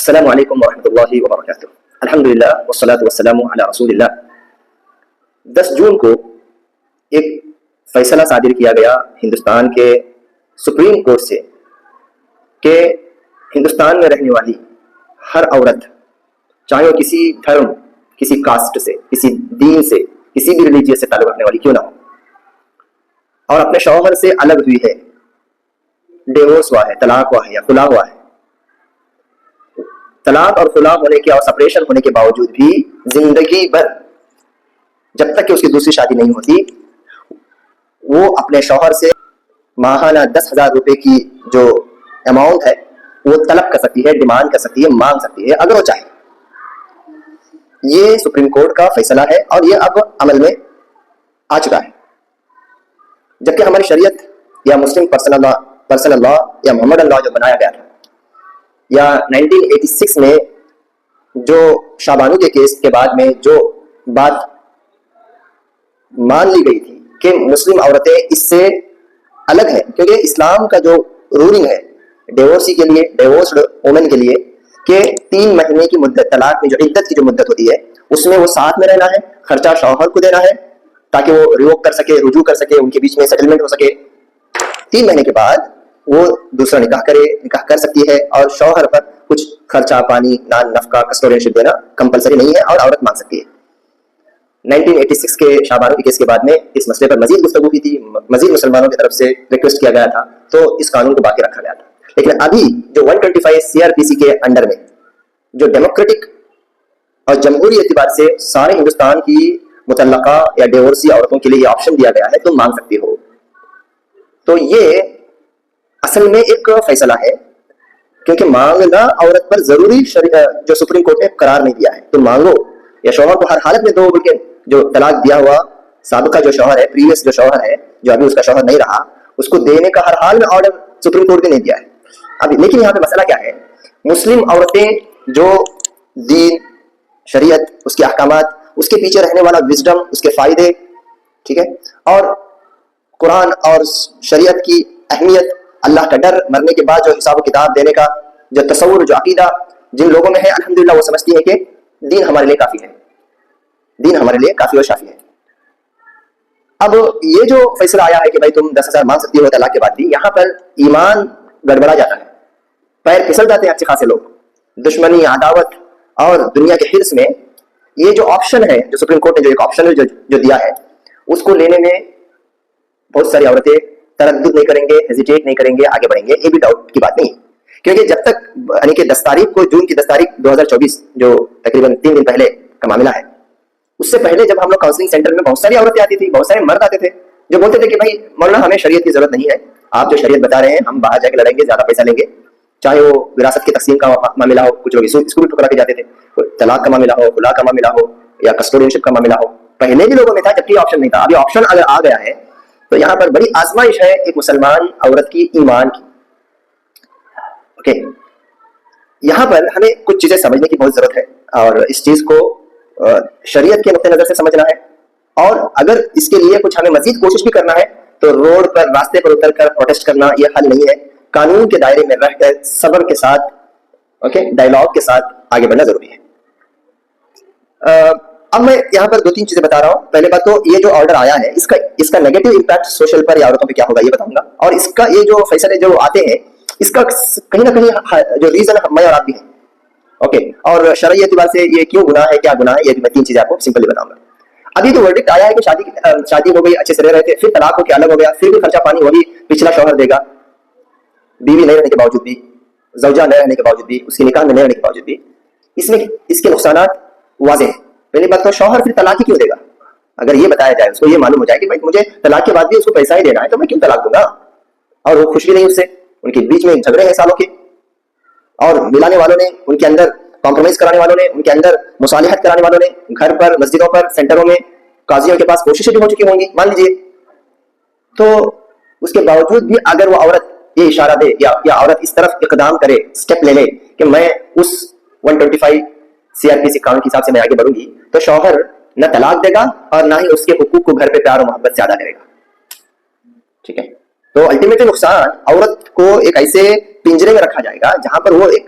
السلام علیکم ورحمۃ اللہ وبرکاتہ۔ الحمدللہ والصلاۃ والسلام علی رسول اللہ۔ 10 جون کو ایک فیصلہ صادر کیا گیا ہندوستان کے سپریم کورٹ سے کہ ہندوستان میں رہنے والی ہر عورت، چاہے وہ کسی دھرم، کسی کاسٹ سے، کسی دین سے، کسی بھی ریلیجیس سے تعلق رکھنے والی کیوں نہ ہو، اور اپنے شوہر سے الگ ہوئی ہے، ڈیورس ہوا ہے، طلاق ہوا ہے یا خلا ہوا ہے، طلاق اور خلا ہونے کے اور سپریشن ہونے کے باوجود بھی زندگی بھر جب تک کہ اس کی دوسری شادی نہیں ہوتی، وہ اپنے شوہر سے ماہانہ 10,000 روپے کی جو اماؤنٹ ہے وہ طلب کر سکتی ہے، ڈیمانڈ کر سکتی ہے، مانگ سکتی ہے اگر وہ چاہے۔ یہ سپریم کورٹ کا فیصلہ ہے اور یہ اب عمل میں آ چکا ہے، جبکہ ہماری شریعت یا مسلم پرسنل لا یا محمد لا جو بنایا گیا تھا، یا 1986 میں جو شاہ بانو کے کیس کے بعد میں جو بات مان لی گئی تھی کہ مسلم عورتیں اس سے الگ ہیں، کیونکہ اسلام کا جو رولنگ ہے ڈیورسی کے لیے، ڈیورسڈ وومن کے لیے، کہ 3 مہینے کی مدت، طلاق میں جو عدت کی جو مدت ہوتی ہے اس میں وہ ساتھ میں رہنا ہے، خرچہ شوہر کو دینا ہے تاکہ وہ ریووک کر سکے، رجوع کر سکے، ان کے بیچ میں سیٹلمنٹ ہو سکے۔ 3 مہینے کے بعد وہ دوسرا نکاح کر سکتی ہے، اور شوہر پر کچھ خرچہ پانی، نان نفقہ، کسٹوڈینشپ دینا کمپلسری نہیں ہے اور عورت مانگ سکتی ہے۔ 1986 کے شاہ بانو کے کیس کے بعد میں اس مسئلے پر مزید گفتگو کی تھی، مزید مسلمانوں کی طرف سے ریکویسٹ کیا گیا تھا، تو اس قانون کو باقی رکھا گیا تھا۔ لیکن ابھی جو 125 CRPC کے انڈر میں جو ڈیموکریٹک اور جمہوری اعتبار سے سارے ہندوستان کی مطلقہ یا ڈیورسی عورتوں کے لیے یہ آپشن دیا گیا ہے، تم مانگ سکتی ہو، تو یہ اصل میں ایک فیصلہ ہے، کیونکہ مانگنا عورت پر ضروری جو سپریم کورٹ نے قرار نہیں دیا ہے، تم مانگو یا شوہر کو ہر حالت میں دو، بلکہ جو طلاق دیا ہوا سابقہ جو شوہر ہے، پریویس جو شوہر ہے، جو ابھی اس کا شوہر نہیں رہا، اس کو دینے کا ہر حال میں آرڈر سپریم کورٹ نے نہیں دیا ہے ابھی۔ لیکن یہاں پہ مسئلہ کیا ہے، مسلم عورتیں جو دین، شریعت، اس کے احکامات، اس کے پیچھے رہنے والا وزڈم، اس کے فائدے، ٹھیک ہے، اور قرآن اور شریعت کی اہمیت، اللہ کا ڈر، مرنے کے بعد جو حساب و کتاب دینے کا جو تصور، جو عقیدہ جن لوگوں میں ہے، الحمدللہ وہ سمجھتی ہے کہ دین ہمارے لیے کافی ہے، دین ہمارے لیے کافی اور شافی ہے۔ اب یہ جو فیصلہ آیا ہے کہ بھائی تم 10,000 مانگ سکتی ہو طلاق کے بعد بھی، یہاں پر ایمان گڑبڑا جاتا ہے، پیر پھسل جاتے ہیں اچھے خاصے لوگ، دشمنی، عداوت اور دنیا کے حرص میں یہ جو آپشن ہے، جو سپریم کورٹ نے جو ایک آپشن جو دیا ہے، اس کو لینے میں بہت ساری عورتیں تردد نہیں کریں گے، ہیزیٹیٹ نہیں کریں گے، آگے بڑھیں گے، یہ بھی ڈاؤٹ کی بات نہیں ہے، کیونکہ جب تک یعنی کہ 10 تاریخ کو، جون کی 10 تاریخ 2024 جو تقریباً 3 دن پہلے کا معاملہ ہے، اس سے پہلے جب ہم لوگ کاؤنسلنگ سینٹر میں بہت ساری عورتیں آتی تھی، بہت سارے مرد آتے تھے جو بولتے تھے کہ بھائی مولانا ہمیں شریعت کی ضرورت نہیں ہے، آپ جو شریعت بتا رہے ہیں ہم باہر جا کے لڑیں گے، زیادہ پیسہ لیں گے، چاہے وہ وراثت کی تقسیم کا معاملہ ہو، کچھ لوگ اس کو بھی ٹھکرا کے جاتے تھے، طلاق کا معاملہ ہو، خلا کا معاملہ ہو، یا کسٹوڈینشپ کا معاملہ ہو، پہلے بھی لوگوں میں تھا جبکہ آپشن نہیں تھا، ابھی آپشن اگر آ گیا ہے تو یہاں پر بڑی آزمائش ہے ایک مسلمان عورت کی ایمان کی۔ اوکے، یہاں پر ہمیں کچھ چیزیں سمجھنے کی بہت ضرورت ہے، اور اس چیز کو شریعت کے نقطہ نظر سے سمجھنا ہے، اور اگر اس کے لیے کچھ ہمیں مزید کوشش بھی کرنا ہے تو روڈ پر، راستے پر اتر کر پروٹیسٹ کرنا یہ حل نہیں ہے، قانون کے دائرے میں رہ کر صبر کے ساتھ، اوکے، ڈائلاگ کے ساتھ آگے بڑھنا ضروری ہے۔ اب میں یہاں پر 2-3 چیزیں بتا رہا ہوں۔ پہلے بات تو یہ جو آرڈر آیا ہے اس کا نیگیٹو امپیکٹ سوشل پر یا عورتوں پہ کیا ہوگا یہ بتاؤں گا، اور اس کا یہ جو فیصلے جو آتے ہیں اس کا کہیں نہ کہیں جو ریزن میں اور آپ بھی ہیں، اوکے، اور شرعی اعتبار سے یہ کیوں گناہ ہے، کیا گناہ ہے، یہ بھی میں 3 چیزیں آپ کو سمپلی بتاؤں گا۔ ابھی تو ورڈکٹ آیا ہے کہ شادی ہو گئی، اچھے سے رہ رہے تھے، پھر طلاق ہو کے الگ ہو گیا، پھر بھی خرچہ پانی وہی پچھلا شوہر دے گا، بیوی نہیں رہنے کے باوجود بھی، زوجہ نہیں رہنے کے باوجود بھی، اس کے نکاح میں نہیں رہنے کے باوجود بھی، اس کے نقصانات واضح ہیں۔ پہلی بات تو شوہر پھر طلاق ہی کیوں دے گا؟ اگر یہ بتایا جائے، اس کو یہ معلوم ہو جائے کہ بھائی مجھے طلاق کے بعد بھی اس کو پیسہ ہی دینا ہے تو میں کیوں طلاق دوں گا، اور وہ خوش بھی نہیں اس سے، ان کے بیچ میں جھگڑے ہیں سالوں کے، اور ملانے والوں نے، ان کے اندر کمپرومائز کرانے والوں نے، ان کے اندر مصالحت کرانے والوں نے، گھر پر، مسجدوں پر، سینٹروں میں، قاضیوں کے پاس کوششیں بھی ہو چکی ہوں گی مان لیجیے، تو اس کے باوجود بھی اگر وہ عورت یہ اشارہ دے یا عورت اس طرف اقدام کرے، اسٹیپ لے لے کہ میں اس 125 CRPC قانون کے حساب سے میں آگے بڑھوں گی، تو شوہر نہ طلاق دے گا اور نہ ہی اس کے حقوق کو گھر پہ پیار و محبت سے ادا کرے گا، ٹھیک ہے۔ تو الٹیمیٹلی نقصان عورت کو ایک ایسے پنجرے میں رکھا جائے گا جہاں پر وہ ایک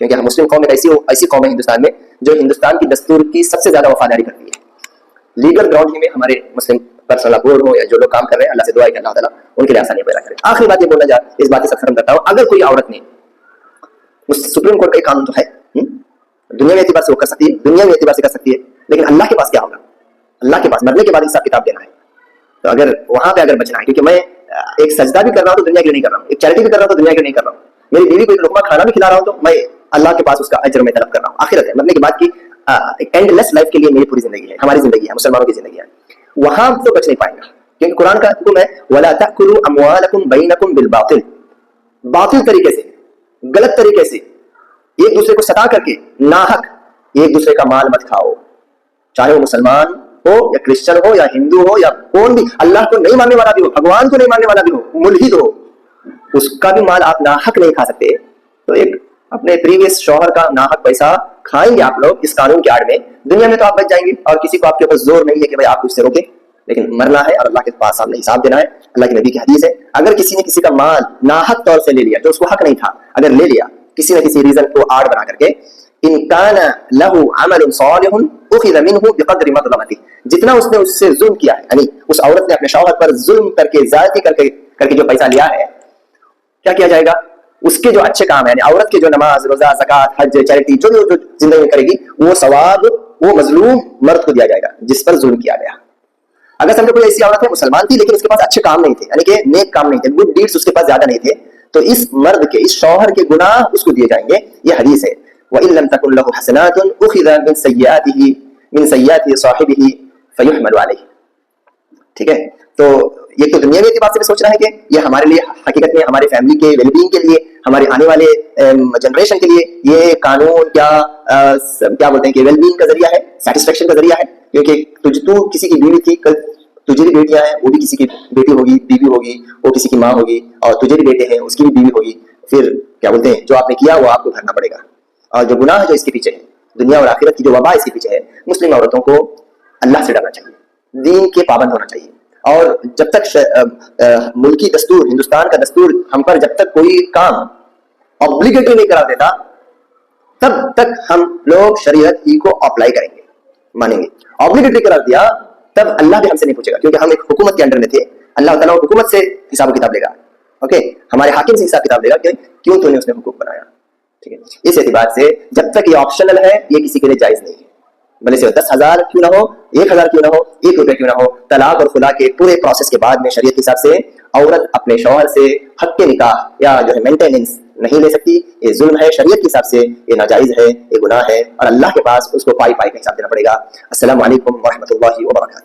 کیونکہ ہم مسلم قوم ایک ایسی قوم ہے ہندوستان میں جو ہندوستان کی دستور کی سب سے زیادہ وفاداری کرتی ہے. لیگل گراؤنڈ ہی میں ہمارے مسلم پرسنل بورڈ ہو یا جو لوگ کام کر رہے ہیں, اللہ سے دعا ہے کہ اللہ تعالیٰ ان کے لیے آسانی پیدا کرے. آخری بات یہ بولنا اس بات سے ختم کرتا ہوں, اگر کوئی عورت نے سپریم کورٹ کا ایک قانون تو ہے, دنیا میں اعتبار سے وہ کر سکتی ہے, دنیا میں اعتبار سے کر سکتی ہے, لیکن اللہ کے پاس کیا ہوگا؟ اللہ کے پاس مرنے کے بعد حساب کتاب دینا ہے. تو اگر وہاں پہ اگر بچنا ہے, کیونکہ میں ایک سجدہ بھی کر رہا ہوں تو دنیا کے لیے نہیں کر رہا ہوں, ایک چیریٹی بھی کر رہا ہوں تو دنیا کے لیے نہیں کر رہا ہوں, میری بیوی کو ایک لقمہ کھانا بھی کھلا رہا ہوں تو میں اللہ کے پاس اس کا اجر میں طلب کر رہا ہوں. آخرت ہے, مرنے کے بعد کی ایک اینڈ لیس لائف کے لیے میری پوری زندگی ہے, ہماری زندگی ہے, مسلمانوں کی زندگی ہے. وہاں تو بچ نہیں پائیں گا, کیونکہ قرآن کا حکم ہے وَلَا تَأْكُلُوا أَمْوَالَكُمْ بَيْنَكُمْ بِالْبَاطِلِ, باطل طریقے سے, غلط طریقے سے ایک دوسرے کو ستا کر کے ناحق ایک دوسرے کا مال مت کھاؤ, چاہے وہ مسلمان ہو یا کرسچن ہو یا ہندو ہو یا کون بھی, اللہ کو نہیں ماننے والا بھی ہو, بھگوان کو نہیں ماننے والا بھی ہو, ملحد ہو, اس کا بھی مال آپ ناحق نہیں کھا سکتے. تو ایک اپنے پریویس شوہر کا ناحق پیسہ کھائیں گے آپ لوگ اس قانون کی آڑ میں, دنیا میں تو آپ بچ جائیں گے اور کسی کو آپ کے اوپر زور نہیں ہے کہ بھائی آپ اس سے روکیں, لیکن مرنا ہے اور اللہ کے پاس سامنے حساب دینا ہے. اللہ کے نبی کی حدیث ہے, اگر کسی نے کسی کا مال ناحق طور سے لے لیا جو اس کو حق نہیں تھا, اگر لے لیا کسی نہ کسی ریزن کو آڑ بنا کر کے, ان کان له عمل صالح اخذ منه بقدر مظلمته, جتنا اس نے اس سے ظلم کیا ہے, یعنی اس عورت نے اپنے شوہر پر ظلم کر کے زیادتی کر کے جو پیسہ لیا ہے, کیا کیا جائے گا؟ اس کے جو اچھے کام ہیں, یعنی عورت کے جو نماز روزہ زکات حج چیریٹی جو زندگی میں کرے گی, وہ ثواب وہ مظلوم مرد کو دیا جائے گا جس پر ظلم کیا گیا. اگر سمجھو کوئی ایسی عورت ہے مسلمان تھی لیکن اس کے پاس اچھے کام نہیں تھے, یعنی کہ نیک کام نہیں تھے, گڈ ڈیڈز اس کے پاس زیادہ نہیں تھے, تو اس مرد کے, اس شوہر کے گناہ اس کو دیے جائیں گے. یہ حدیث ہے وَإِن لَمْ تَكُنْ لَهُ حَسَنَاتٌ أُخِذَ مِنْ سَيِّئَاتِ صَاحِبِهِ فَيُحْمَلُ عَلَيْهِ. ٹھیک ہے, تو یہ تو دنیا میں بات سے سوچ رہا ہے کہ یہ ہمارے لیے حقیقت میں ہماری فیملی کے ویل بینگ کے لیے, ہمارے آنے والے جنریشن کے لیے یہ قانون کیا بولتے ہیں کہ ویل بینگ کا ذریعہ ہے, سیٹسفیکشن کا ذریعہ ہے. کیونکہ تو کسی کی بیوی تھی, کل تجھے بھی بیٹیاں ہیں, وہ بھی کسی کی بیٹی ہوگی, بیوی ہوگی, وہ کسی کی ماں ہوگی, اور تجھے بھی بیٹے ہیں, اس کی بھی بیوی ہوگی. پھر کیا بولتے ہیں, جو آپ نے کیا وہ آپ کو بھرنا پڑے گا, اور جو گناہ جو اس کے پیچھے ہے, دنیا اور آخرت کی جو وبا اس کے پیچھے ہے, مسلم عورتوں کو اللہ سے ڈرنا چاہیے, دین کے پابند ہونا چاہیے. اور جب تک ملکی دستور, ہندوستان کا دستور ہم پر جب تک کوئی کام obligatory نہیں کرا دیتا, تب تک ہم لوگ شریعت ہی کو اپلائی کریں گے, مانیں گے. obligatory کرا دیا تب اللہ بھی ہم سے نہیں پوچھے گا, کیونکہ ہم ایک حکومت کے انڈر میں تھے. اللہ تعالیٰ حکومت سے حساب و کتاب لے گا, اوکے, ہمارے حاکم سے حساب کتاب لے گا کہ کیوں تو نے اس نے حقوق بنایا. ٹھیک ہے, اس اعتبار سے جب تک یہ آپشنل ہے, یہ کسی کے لیے جائز نہیں ہے, بھلے سے 10,000 کیوں نہ ہو, 1,000 کیوں نہ ہو, 1 روپے کیوں نہ ہو. طلاق اور خلا کے پورے پروسیس کے بعد میں شریعت کے حساب سے عورت اپنے شوہر سے حق کے نکاح یا جو ہے مینٹیننس نہیں لے سکتی. یہ ظلم ہے, شریعت کے حساب سے یہ ناجائز ہے, یہ گناہ ہے, اور اللہ کے پاس اس کو پائی کا حساب دینا پڑے گا. السلام علیکم ورحمۃ اللہ وبرکاتہ.